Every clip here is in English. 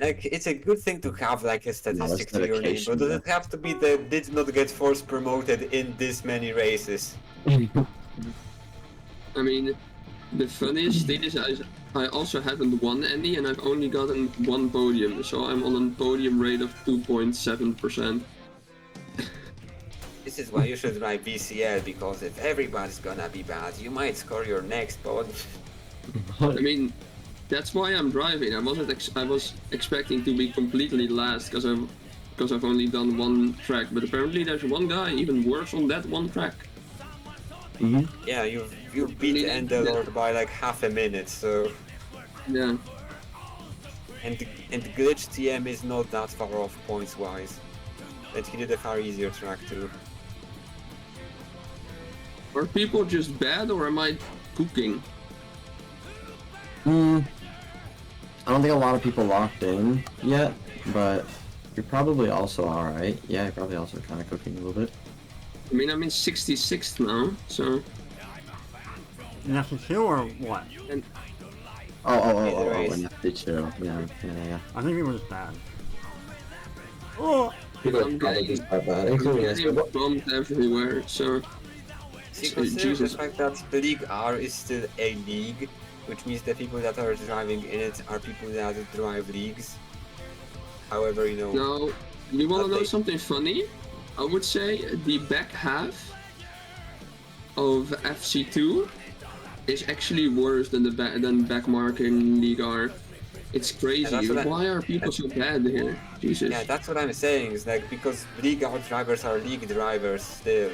Like, it's a good thing to have like a statistic No, to your name, but does dedication, it have to be that did not get force promoted in this many races? I mean, the funniest thing is I also haven't won any, and I've only gotten one podium, so I'm on a podium rate of 2.7%. This is why you should drive VCL, because if everybody's gonna be bad, you might score your next pod. I mean, that's why I'm driving. I was expecting to be completely last because I've only done one track, but apparently there's one guy even worse on that one track. Yeah, you beat Endelord by like half a minute, so Yeah. and Glitch TM is not that far off points wise. And he did a far easier track too. Are people just bad or am I cooking? I don't think a lot of people locked in yet, but you're probably also alright. Yeah, you're probably also kind of cooking a little bit. I mean, I'm in 66th now, so... In FC2 or what? And In FC2. Yeah. I think it was bad. Oh! People I'm are probably getting, just bad, I'm including us. getting bumped everywhere, so... See, consider the fact that League R is still a league, which means the people that are driving in it are people that drive leagues. However, you know... Now, you wanna know something funny? I would say the back half of FC2 is actually worse than the back mark in League R. It's crazy. Why are people so bad here? Jesus. Yeah, that's what I'm saying. Is like because League R drivers are league drivers still,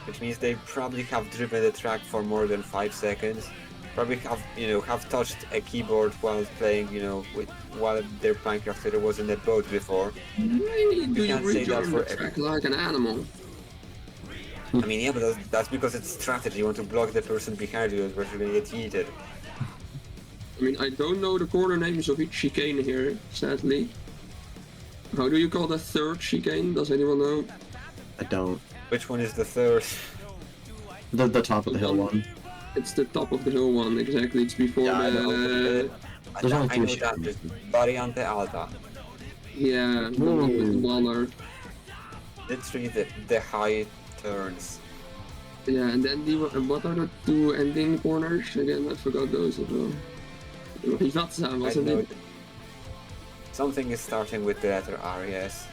which means they probably have driven the track for more than 5 seconds. Probably have touched a keyboard while playing, while their Minecraft was in a boat before. Why do you can't say that rejoin for the track like an animal? I mean, yeah, but that's because it's strategy. You want to block the person behind you, but you're gonna get yeeted. I mean, I don't know the corner names of each chicane here, sadly. How do you call the third chicane? Does anyone know? I don't. Which one is the third? The top of the hill one. It's the top of the hill one, exactly. It's before I the... There's only I two know that. chicanes. Variante Alta. Yeah, the one with Waller. Literally the high turns. Yeah, and then what are the two ending corners? Again, I forgot those as well. Hivatsa, wasn't it? Something is starting with the letter R, yes.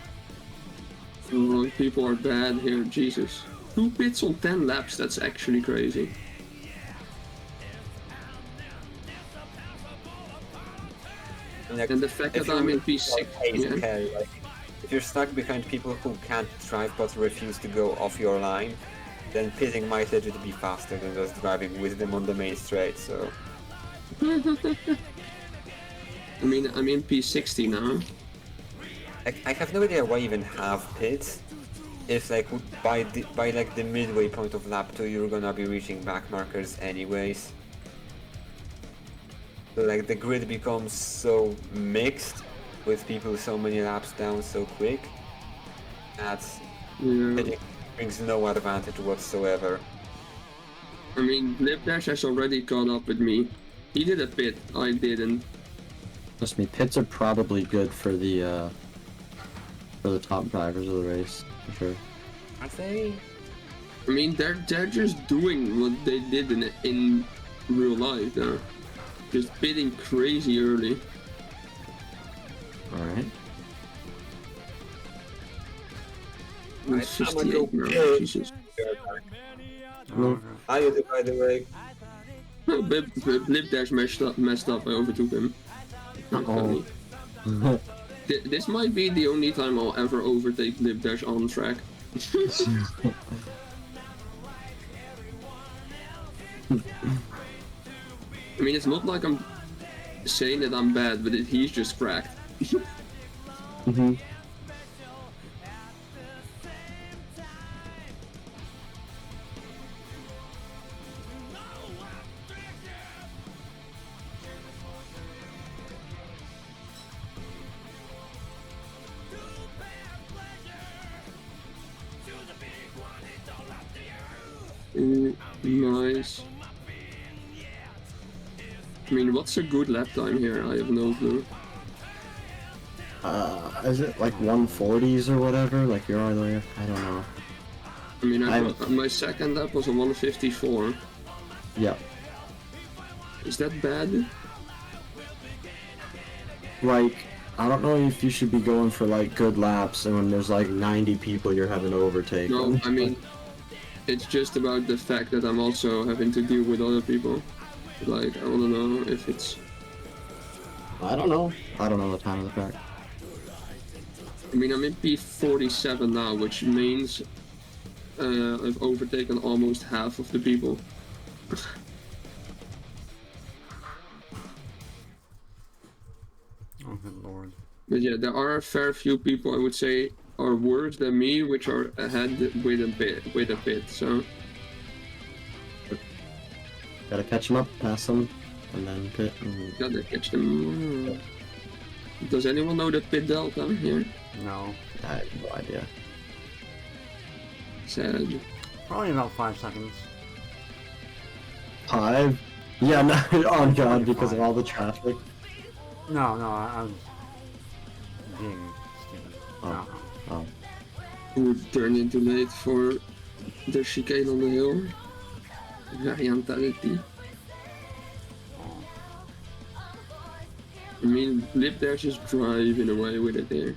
Oh, people are bad here, Jesus. 2 pits on 10 laps, that's actually crazy. Like, And the fact that I'm in P6, yeah. If you're stuck behind people who can't drive but refuse to go off your line, then pitting might legit be faster than just driving with them on the main straight, so... I mean, I'm in P60 now. I have no idea why even have pits. If like by like the midway point of lap 2 you're gonna be reaching back markers anyways. So like the grid becomes so mixed with people so many laps down so quick that it brings no advantage whatsoever. I mean, Lipdash has already caught up with me. He did a pit, I didn't. Trust me, pits are probably good for the top drivers of the race, for sure. Are they? I mean, they're just doing what they did in real life. They're just pitting crazy early. All right. It's 58 now, Jesus. How you do, by the way? Lipdash messed up, I overtook him. Uh-oh. This might be the only time I'll ever overtake Lipdash on track. I mean, it's not like I'm saying that I'm bad, but he's just cracked. Nice. I mean, what's a good lap time here? I have no clue. Is it like 140s or whatever? Like you're either, I don't know. I mean, my second lap was a 154. Yeah. Is that bad? Like, I don't know if you should be going for like good laps and when there's like 90 people you're having to overtake. No, I mean, it's just about the fact that I'm also having to deal with other people. Like, I don't know if it's... I don't know. I don't know the time of the track. I mean, I'm in P47 now, which means I've overtaken almost half of the people. Oh, good lord. But yeah, there are a fair few people I would say are worse than me, which are ahead with a bit. So Gotta catch them up, pass them, and then pit. And... gotta catch them. Does anyone know the pit delta here? No. I have no idea. Sad. Probably about 5 seconds. 5? Yeah, no, oh god, because of all the traffic. No, I was being stupid. Oh. Oh. Who turned into late for the chicane on the hill. Variantality. I mean, Lip Dash is driving away with it there.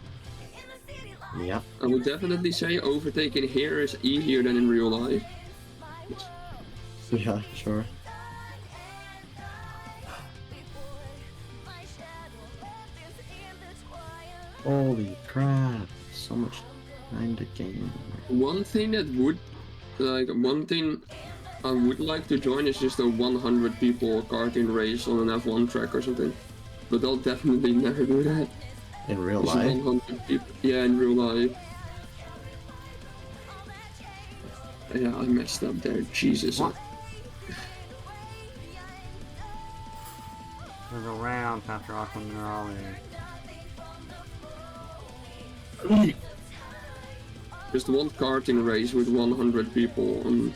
Yep. I would definitely say overtaking here is easier than in real life. Yeah, sure. Holy crap, so much time to gain. One thing I would like to join is just a 100 people karting race on an F1 track or something. But I'll definitely never do that. In real Just life? 100 people. Yeah, in real life. Yeah, I messed up there. Jesus. What? There's a round after Aqua Minerale. Just one karting race with 100 people on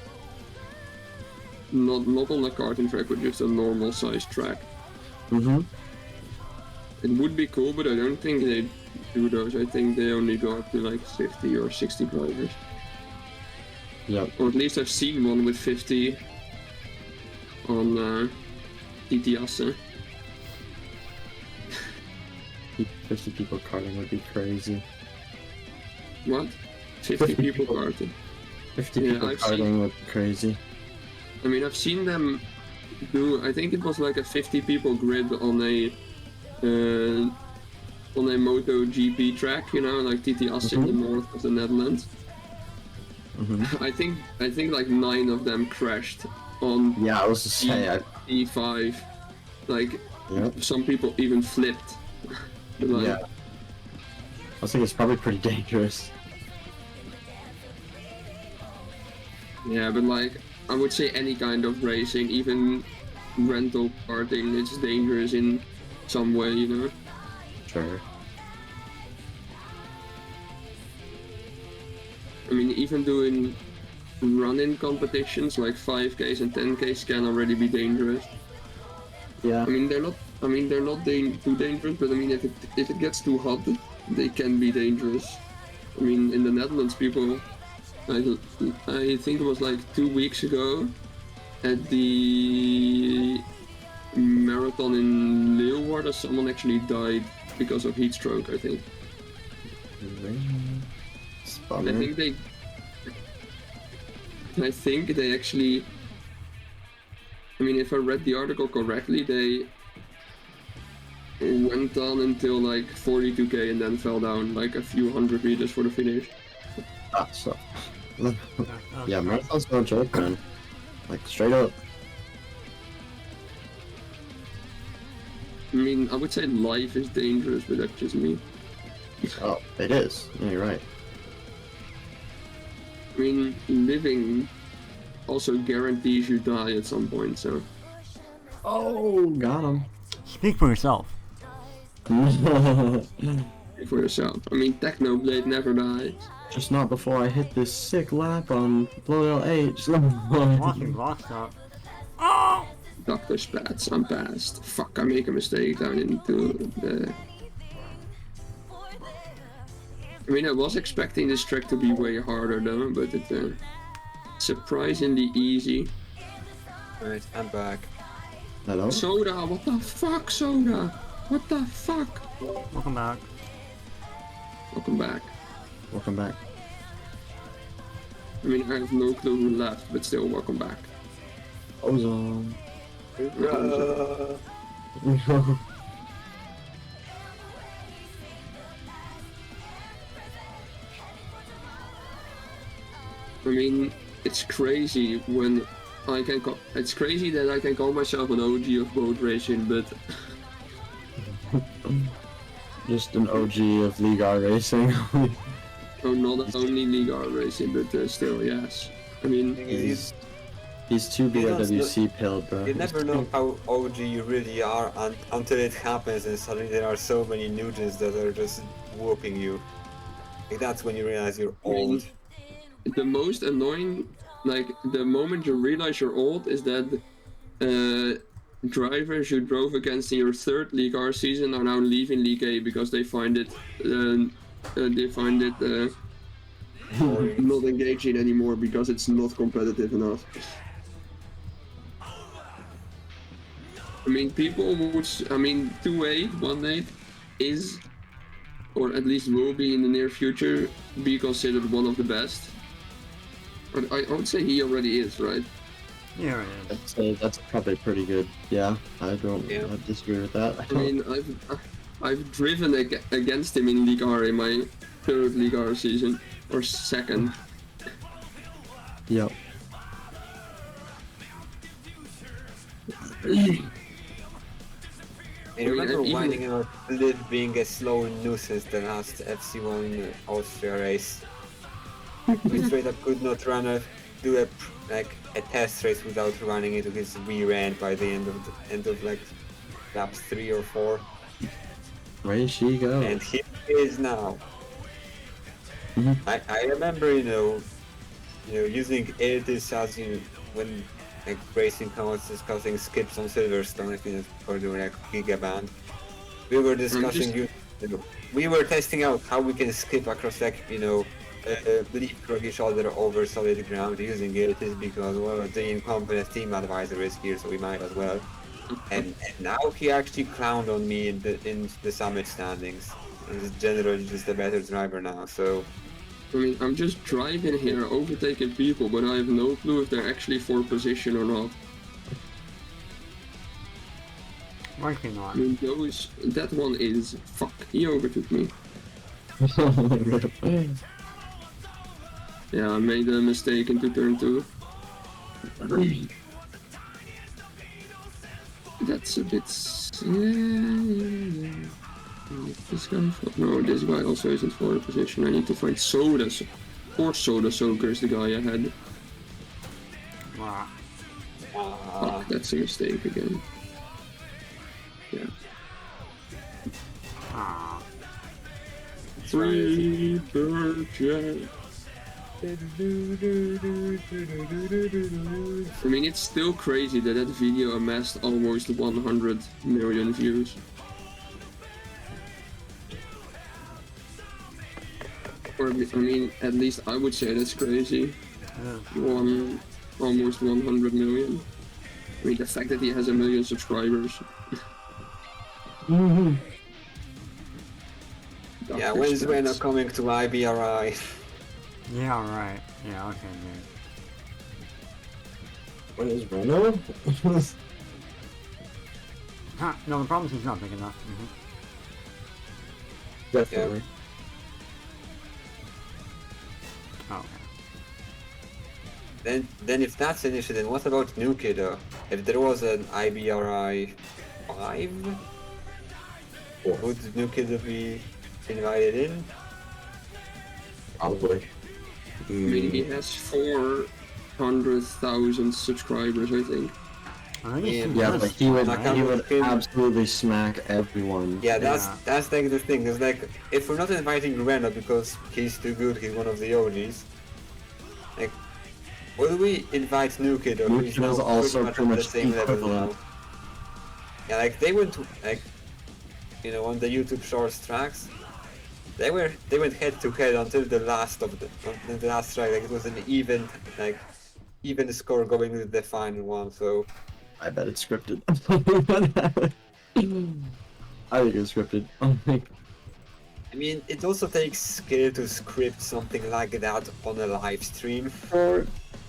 not on a karting track, but just a normal sized track. Mm-hmm. It would be cool, but I don't think they do those. I think they only go up to like 50 or 60 drivers. Yep. Or at least I've seen one with 50 on TTS. 50 people karting would be crazy. What? 50 people karting. 50 Yeah, people I've karting seen- would be crazy. I mean, I've seen them do. I think it was like a 50 people grid on a MotoGP track, you know, like TTS in the north of the Netherlands. Mm-hmm. I think like 9 of them crashed on Yeah, I was to say, E5. Like Yep. some people even flipped. Like, yeah. I think it's probably pretty dangerous. Yeah, but like I would say any kind of racing, even rental karting, it's dangerous in some way, you know. Sure. I mean, even doing run-in competitions like 5Ks and 10Ks can already be dangerous. Yeah. I mean, they're not too dangerous, but I mean, if it gets too hot, they can be dangerous. I mean, in the Netherlands, people, I think it was like 2 weeks ago, at the marathon in Leeuwarden, someone actually died because of heat stroke, I think. Spummer. I think they actually, I mean, if I read the article correctly, they went on until like 42k and then fell down like a few hundred meters for the finish. Ah, so. Yeah, marathon's no joke, man. Like, straight up. I mean, I would say life is dangerous, but that's just me. Oh, it is. Yeah, you're right. I mean, living also guarantees you die at some point, so. Oh, got him. Speak for yourself. For yourself. I mean, Technoblade never dies. Just not before I hit this sick lap on Blow H. Walking block stop. Oh! Dr. Spats, I'm past. Fuck, I make a mistake down into the... I mean, I was expecting this track to be way harder though, but it's surprisingly easy. Alright, I'm back. Hello? Soda, what the fuck, Soda? What the fuck? Welcome back. Welcome back. Welcome back. I mean, I have no clue who left, but still, welcome back. Ozone. Hoorah! I mean, it's crazy when I can call. It's crazy that I can call myself an OG of boat racing, but Just an OG of League R racing. not only League R racing, but still, yes. I mean, He's too You don't BWC pilled, bro. You never know how OG you really are until it happens, and suddenly there are so many newgens that are just whooping you. Like, that's when you realize you're old. the most annoying, like the moment you realize you're old, is that drivers you drove against in your third League R season are now leaving League A because they find it not engaging anymore because it's not competitive enough. I mean, people would. I mean, 2-8, 1-8 is, or at least will be in the near future, be considered one of the best. But I would say he already is, right? Yeah, it is. I'd say that's probably pretty good. Yeah, I disagree with that. I mean, I've driven against him in League R in my third League R season, or second. Yep. I remember even- whining about Liv being a slow nuisance the last FC1 Austria race. We straight up could not do a test race without running into his rear end by the end of like laps 3 or 4. Where she go? And here he is now. Mhm. I remember, using Iltis as when like racing was discussing skips on Silverstone, I think it's for the like Gigaband. We were discussing we were testing out how we can skip across leaf crocky shoulder over solid ground using Iltis because well the incompetent team advisor is here, so we might as well. And now he actually clowned on me in the summit standings. He's generally just a better driver now, so I mean, I'm just driving here, overtaking people, but I have no clue if they're actually for position or not. Likely not. I mean, that one is, fuck, he overtook me. Yeah, I made a mistake into turn 2. That's a bit... Yeah. This guy... No, this guy also isn't for a position. I need to find Soda. Or Soda Soaker is the guy ahead. Wow. Fuck, that's a mistake again. Yeah. Ah. Free purchase. I mean, it's still crazy that that video amassed almost 100 million views. Or, I mean, at least I would say that's crazy. Almost 100 million. I mean, the fact that he has 1 million subscribers. yeah, when's Rena coming to IBRI? Yeah, right. Yeah, okay, dude. When is Renault? Huh, no, the problem is he's not big enough. Definitely. Oh, okay. Then if that's an issue, then what about Nuki though? If there was an IBRI 5, would Nuki be invited in? Probably. I mean, he has 400,000 subscribers, I think. I think he's too Yeah, good. but he would Like, absolutely smack everyone. Yeah, that's like the thing. It's like if we're not inviting Rena because he's too good, he's one of the OGs. Like, will we invite Nuki though? Who's Nuki now is also pretty pretty much at the much same level equivalent. now. Yeah, like they went to on the YouTube Shorts tracks. they went head to head until the last try. Like it was an even score going with the final one. So I bet it's scripted. I think it's scripted. I mean, it also takes skill to script something like that on a live stream. Or,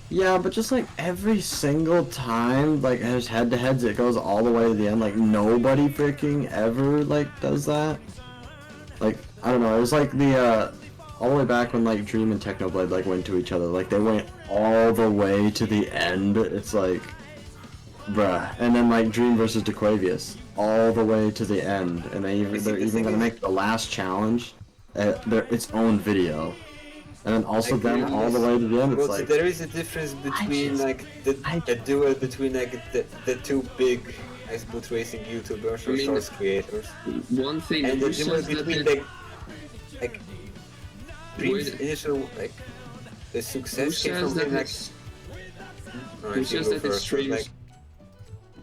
yeah, but just like every single time, like there's head-to-heads, it goes all the way to the end. Like nobody freaking ever like does that. Like I don't know. It was like the all the way back when like Dream and Technoblade like went to each other. Like they went all the way to the end. It's like, bruh. And then like Dream versus DeQuavius, they're even gonna make the last challenge its own video. And then also them all the way to the end. It's like there is a difference between a duel between like the two big boot racing YouTubers or source creators. One thing, And the who duel says that between like Dream's initial the success came from him like. Who says that his streams?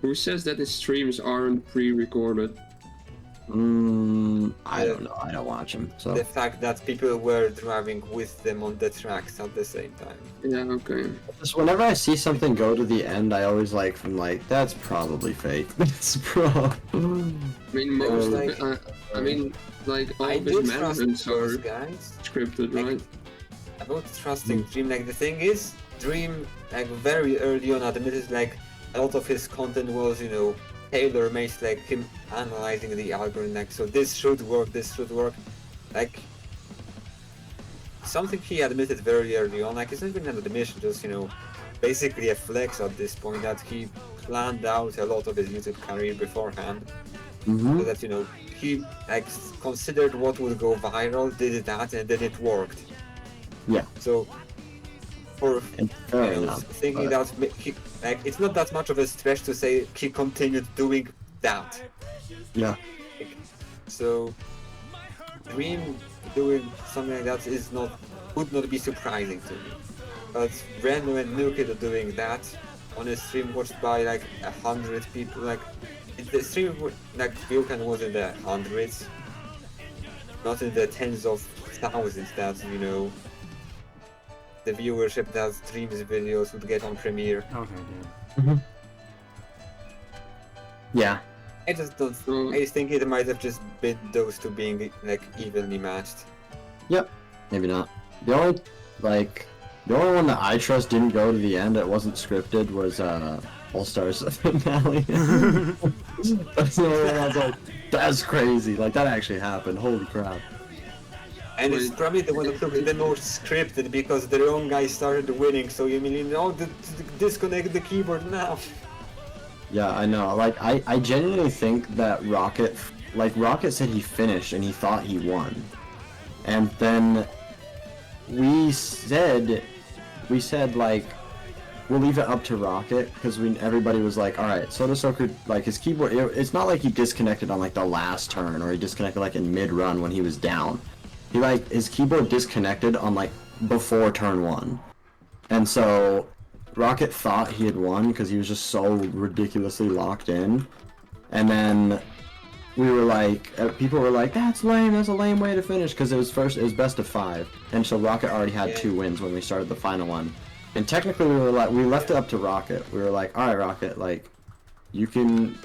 Who says that his streams aren't pre-recorded? I don't know. I don't watch him. So The fact that people were driving with them on the tracks at the same time. Yeah, okay. just whenever I see something go to the end, I always like from like that's probably fake. It's I mean, most of like- it, I mean, like all I of do his trust managers those are guys. scripted, Like, right? About trusting Dream, like the thing is, Dream like very early on admitted like a lot of his content was, tailor-made, like him analyzing the algorithm, like so this should work, like something he admitted very early on, like it's not even an admission, just basically a flex at this point that he planned out a lot of his YouTube career beforehand. So that he like considered what would go viral, did that, and then it worked. Yeah. So for fair enough, thinking but- that he, like it's not that much of a stretch to say he continued doing that. Yeah. So Dream doing something like that would not be surprising to me. But Brando and Nukid doing that on a stream watched by like 100 people, like the stream like view count was in the hundreds, not in the tens of thousands that the viewership that Dream's videos would get on Premiere. Okay, dude. Yeah. I just don't. I just think it might have just been those two being like evenly matched. Yep. Maybe not. The only one that I trust didn't go to the end that wasn't scripted was All Stars finale. That's the only one I was like, that's crazy. Like that actually happened. Holy crap. And it's probably the one that took the most scripted because their own guy started winning. So you mean disconnect the keyboard now? Yeah, I know. Like I genuinely think that Rocket said he finished and he thought he won. And then we said like we'll leave it up to Rocket because everybody was like, all right, Soda Soaker, like his keyboard, it's not like he disconnected on like the last turn or he disconnected like in mid-run when he was down. His keyboard disconnected on like before turn 1. And so Rocket thought he had won because he was just so ridiculously locked in. And then people were like, that's lame, that's a lame way to finish because it was best of 5. And so Rocket already had 2 wins when we started the final one. And technically we left it up to Rocket. We were like, alright Rocket, like you can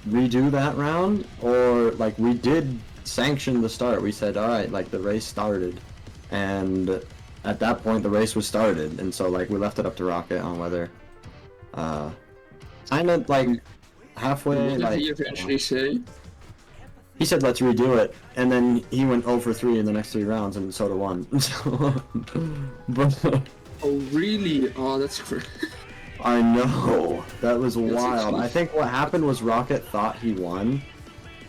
redo that round, or like we did sanction the start. We said, alright, like the race started, and at that point the race was started, and so like we left it up to Rocket on whether kind of like halfway. What did like he eventually say? he said let's redo it, and then he went 0 for 3 in the next 3 rounds and Soda won. But Oh really? Oh, that's crazy. I know, that was wild. actually- I think what happened was Rocket thought he won,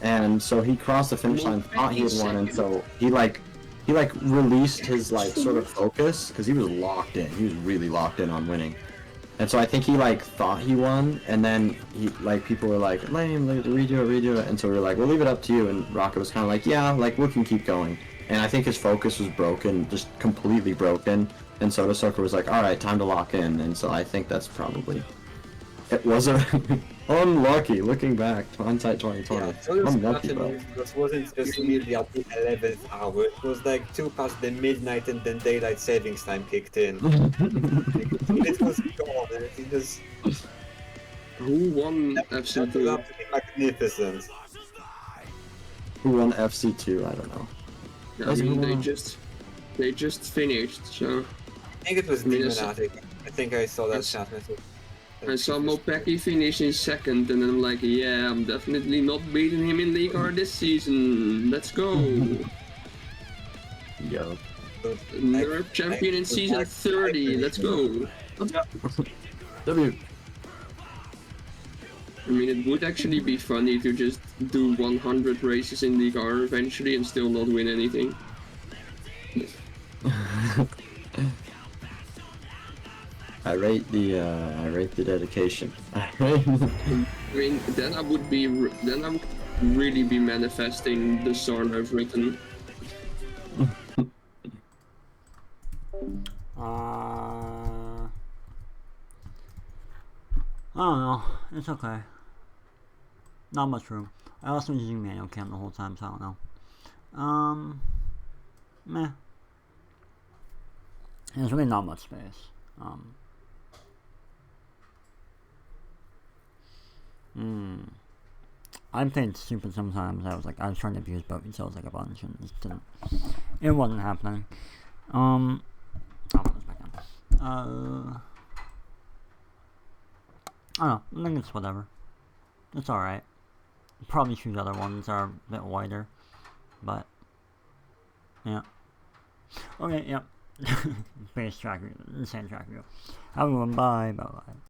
and so he crossed the finish line, thought he had won, and so he released his like sort of focus because he was locked in. He was really locked in on winning, and so I think he like thought he won, and then he like people were like lame, like redo it, and so we were like we'll leave it up to you, and Rocket was kind of like yeah, like we can keep going, and I think his focus was broken, just completely broken. And Soda Soaker was like, alright, time to lock in, and so I think that's probably It wasn't unlucky. Looking back, hindsight 2020. Yeah, so it was Unlucky, bro. it wasn't just really at the 11th hour. It was like 2 past the midnight and then daylight savings time kicked in. It was gone and it was Who won that was FC2? absolutely magnificent. Who won FC2? I don't know. I Doesn't mean, who won? they just finished. So I think it was I mean, it's- Demonatic. I think I saw that It's- chat message. I saw Mopeki finish in second, and then I'm like, yeah, I'm definitely not beating him in League R this season. Let's go. Yo. Nerf champion in season 30. Let's go. W. I mean, it would actually be funny to just do 100 races in League R eventually and still not win anything. I rate the dedication. I mean, then I would really be manifesting the song I've written. I don't know. It's okay. Not much room. I also was using manual cam the whole time, so I don't know. Meh. There's really not much space. I played stupid sometimes. I was trying to abuse both details like a bunch and it wasn't happening. I'll put this back down. I don't know, I think it's whatever. It's alright. Probably choose other ones that are a bit wider. But yeah. Okay, yep. Base track review, insane track review. Have a good one, bye, bye bye.